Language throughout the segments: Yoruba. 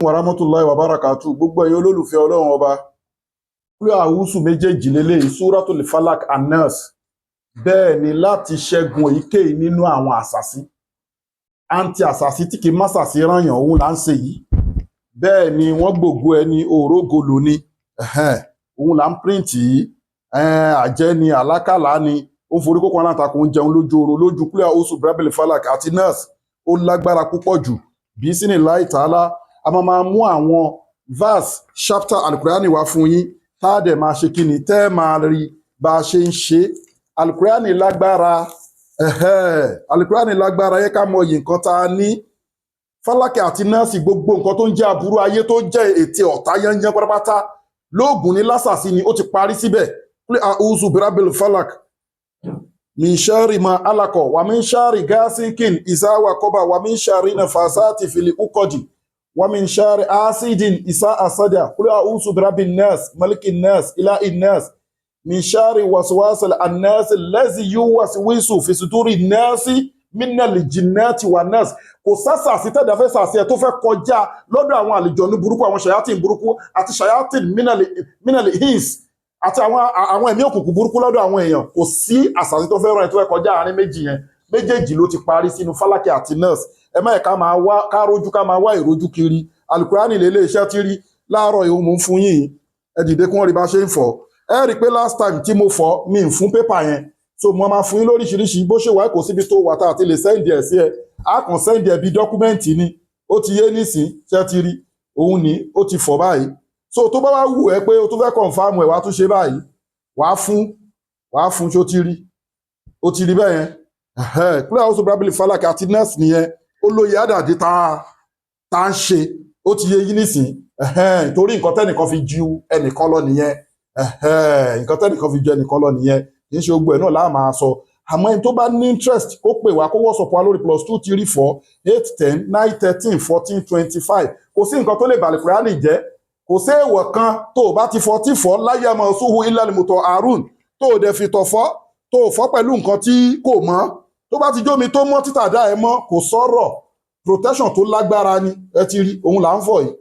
Warahmatullahi wabarakatuh. Gbogbo ẹ̀yin olólùfẹ́ Ọlọ́run ọba. Kúlẹ̀ àwùsù méjèèjì lélẹ́yìí Suratul Falak An-Nas. Bẹ́ẹ̀ ni láti ṣẹ́gun èyíkéyìí nínú àwọn àṣàsí. Àǹtí àṣàsí tí kì í másàsí rányàn òun là ń ṣe yìí. Bẹ́ẹ̀ ni wọ́n gbògbó ẹni òrógolo ni. Òun là ń píríǹtì yìí. Àjẹ́ ni àlákàlà ni. Ó forí kókó aláǹtakùn ń jẹun lójú oorun lójú kúlẹ̀ àwùsù Birabil Falak àti Nas. Ó lágbára púpọ̀ jù. Bí sínú láì tààlà a máa mú àwọn verse chapter alukurani wá fún yín tá a dẹ̀ máa ṣe kí ni tẹ́ ẹ máa rí bá a ṣe ń ṣe alukurani lágbára alukurani lágbára yẹ ká mọ iye nǹkan tá a ní Fálákì àti Násì gbogbo nǹkan tó ń jẹ́ aburú ayé tó jẹ́ ètè ọ̀tá yẹnyẹn pátápátá lóògùn ní lásàsí ni ó ti parí síbẹ̀ pé a'udhu birabbil falak min sharri ma alaq wa min sharri ghasikin iza waqaba wa min sharri nafasati fil uqadi ومن شر حاسد إذا حسد قل أعوذ برب الناس ملك الناس إله الناس من شر وسواس الناس الذي يوسوس في صدور الناس من الجنات والناس kò sásà sí tẹ́dà fẹ́ sàsí ẹ̀ tó fẹ́ kọjá lọ́dọ̀ àwọn àlùjọ̀nnú burúkú àwọn ṣayatin burúkú àti ṣayatin minal ins àti àwọn ẹ̀mí òkùnkùn burúkú lọ́dọ̀ àwọn èèyàn kò sí àsàsí tó fẹ́ rán ẹ̀ tó fẹ́ kọjá àárín méjì yẹn méjèèjì ló ti parí sínú Fálákì àti Nas ẹ má ẹ̀ka máa wá kárójú ká máa wá ìrójú kiri alukurani lè iṣẹ́ tí rí láàárọ̀ ìhun mú fún yìí ẹ dìde kí wọ́n rí bá ṣe ń fọ̀ ẹ rí i pé last time tí mo fọ̀ mi ń fún pépà yẹn so mo máa fún yín lóríṣiríṣi bó ṣe wà kò síbi tó wà tá àti lè sẹ́ǹdì ẹ̀ sí ẹ á kàn sẹ́ǹdì ẹ̀ bí dọ́kúmẹ́ǹtì ni ó ti yé nísìn ṣe ti rí òun ni ó ti fọ̀ báyìí so tó bá wá wù ẹ pé o tó fẹ́ kọ̀ǹfàmù ẹ̀ wá tún ṣe báyìí wàá fún ṣó ti rí ó ti rí bẹ́ẹ̀ yẹn kúlẹ̀ àwọn Birabil Falak àti Nas nìyẹn olóyè àdàdé tá a ń ṣe ó ti yé yín nísìn torí nǹkan tẹ́nìkan fi ju ẹnìkan lọ nìyẹn nǹkan tẹ́nìkan fi ju ẹnìkan lọ nìyẹn kì í ṣe gbogbo ẹ̀ náà láà máa sọ àmọ́ ẹni tó bá ní interest ó pè wá kó wọ́sọ̀pọ̀ wa lórí +234 810 913 14 25 kò sí nǹkan tó lè bàlẹ̀ Kùránì jẹ́ kò sí èèwọ̀ kan tó o bá ti fọ́ láyé ọmọ ṣúhu ilẹ̀ mọ̀tọ̀ àrùn tó o dẹ̀ fi tọ̀ fọ́ tó o fọ́ pẹ̀lú nǹkan tí kò mọ́ tó bá ti jómi tó mọ́ títà dá ẹ mọ́ kò sọ̀rọ̀ protection tó lágbára ni ẹ ti rí òun là ń fọ̀ yìí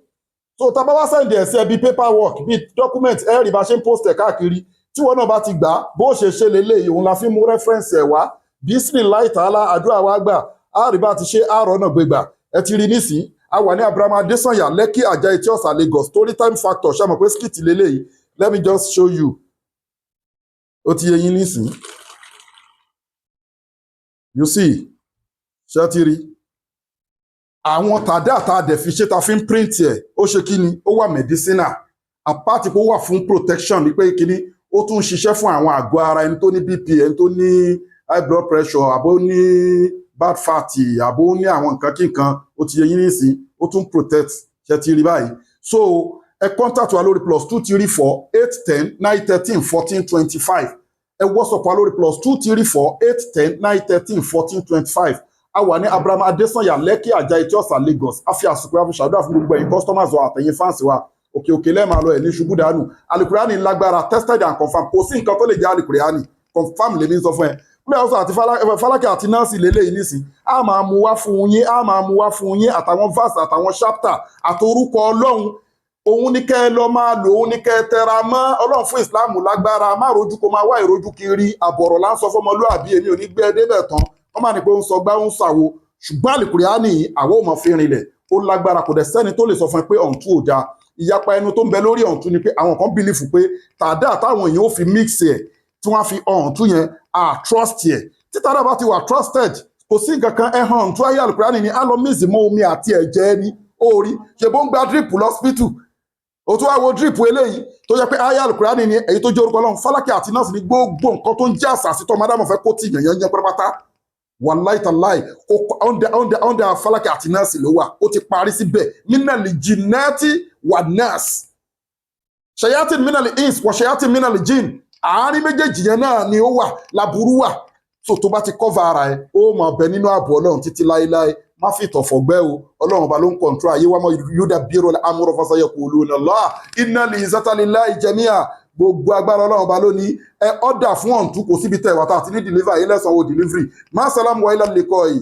so tá bá wá sẹ́ǹdì ẹ̀ sí ẹ bí paperwork bí document ẹ rí bá ṣe ń post ẹ̀ káàkiri tí wọn náà bá ti gbà bó ṣe ṣe lélẹ́yìí òun la fi mú reference ẹ̀ wá bismillahi ta'ala àdúrà wa gbà á rí bá ti ṣe àárọ̀ náà gbégbà ẹ ti rí nísìn a wà ní Abraham Adesanya Lekki Ajah Etí Ọ̀sà Lagos story time factor ṣe mọ̀ pé skit lélẹ́yìí let me just show you ó ti yé yín nísìn you see ṣé ti rí àwọn tàdá àtàdẹ̀ fi ṣe ta fi ń print ẹ̀ ó ṣe kí ni ó wà medicinal apart kó wà fún protection ní pé kíní ó tún ń ṣiṣẹ́ fún àwọn àgọ́ ara ẹni tó ní BP ẹni tó ní high blood pressure àbó ní bad fatty àbó ní àwọn nǹkan kí nǹkan ó ti yẹ yín nísìn ó tún protect ṣe ti rí báyìí so ẹ contact wa lórí +234 810 913 14 25 ẹ WhatsApp wa lórí +234 810 913 14 25 a wà ní Abraham Adesanya Lekki Ajah Etí Ọ̀sà Lagos a fi àsìkò àfi ṣàdúrà fún gbogbo ẹ̀yin customers wa àtẹ̀yin fans wa òkè lẹ́ẹ̀ máa lọ ẹ̀ ní ṣubú dànù alukurani lágbára tested and confirmed kò sí nǹkan tó lè jẹ́ alukurani confirm lèmi sọ fún ẹ pé ọ̀sán àti Fálákì àti Násì lélẹ́yìn nísìn a máa mú wá fún yín àtàwọn verse àtàwọn chapter àtorúkọ Ọlọ́run òun ní kẹ́ ẹ lọ máa lò òun ní kẹ́ ẹ tẹra mọ́ Ọlọ́run fún Islam lágbára má rojú kó máa wá ìrojú kiri àbọ̀rọ̀ là ń sọ fọmọlúàbí èmi ò ní gbé ẹ débẹ̀ tán wọ́n máa ní pé ó ń sọ gbá ń sàwo ṣùgbọ́n alukurani àwọn ò mọ̀ fi rinlẹ̀ ó lágbára kò dẹ̀ sẹ́ni tó lè sọ fún ẹ pé ọ̀ǹtú ò dáa ìyapa ẹnu tó ń bẹ lórí ọ̀ǹtú ni pé àwọn kan bìlífù pé tàdá táwọn èèyàn ó fi mix ẹ̀ tí wọ́n á fi ọ̀ǹtú yẹn trust ẹ̀ tí tàdá bá ti wà trusted kò sí nǹkan kan ẹ̀hàn ọ̀ǹtú ayé alukurani ni á lọ míìsì mọ́ omi àti ẹ̀jẹ̀ ẹni orí ṣe bó ń gba drip lọ́spítù ó tún wá wo drip eléyìí tó jẹ́ pé ayé alukurani ni èyí tó jẹ́ orúkọ Ọlọ́run Fálákì àti Násì ní gbogbo nǹkan tó ń jẹ́ àṣàṣì tó mádámọ̀ fẹ́ kó tì yẹn pátápátá wàláì tàláì ọ̀ndà Fálákì àti Násì ló wà ó ti parí síbẹ̀ minal jinnati wan nas ṣayatin minal ins wa ṣayatin minal jinn àárín méjèèjì yẹn náà ni ó wà láburú wà so tó bá ti cover ara ẹ ó mọ̀ ọbẹ̀ nínú ààbò Ọlọ́run títí láéláé má fi ìtọ̀fọ̀ gbẹ́ o Ọlọ́run ọba ló ń kọ̀ǹtró ayé wa mọ́ yudabbiru al-amra fasayaquluna Allah innal izzata lillahi jami'a gbogbo agbára Ọlọ́run ọba lónìí ẹ ọ́dà fún ọ̀ǹtú kò síbi tẹ̀ wàtà àti ní deliver yìí lẹ́sàn-án delivery má sálámù wa ilal liqa'i.